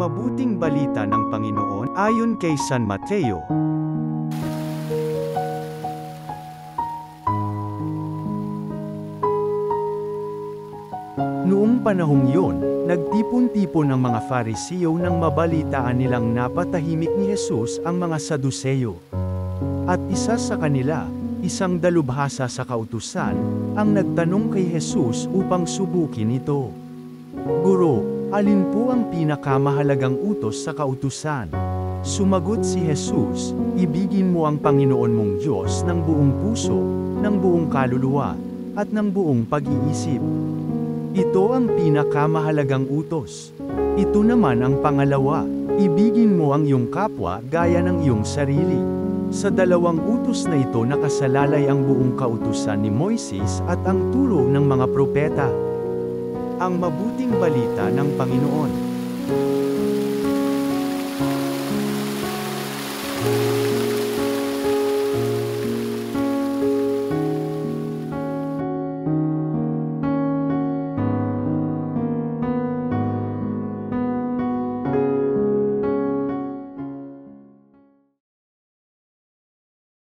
mabuting balita ng Panginoon ayon kay San Mateo. Noong panahong yun, nagtipon-tipon ang mga Fariseo nang mabalitaan nilang napatahimik ni Jesus ang mga Saduseyo. At isa sa kanila, isang dalubhasa sa kautusan, ang nagtanong kay Jesus upang subukin ito. Guro, alin po ang pinakamahalagang utos sa kautusan? Sumagot si Jesus, ibigin mo ang Panginoon mong Diyos ng buong puso, ng buong kaluluwa, at ng buong pag-iisip. Ito ang pinakamahalagang utos. Ito naman ang pangalawa, ibigin mo ang iyong kapwa gaya ng iyong sarili. Sa dalawang utos na ito nakasalalay ang buong kautusan ni Moises at ang turo ng mga propeta. Ang mabuting balita ng Panginoon.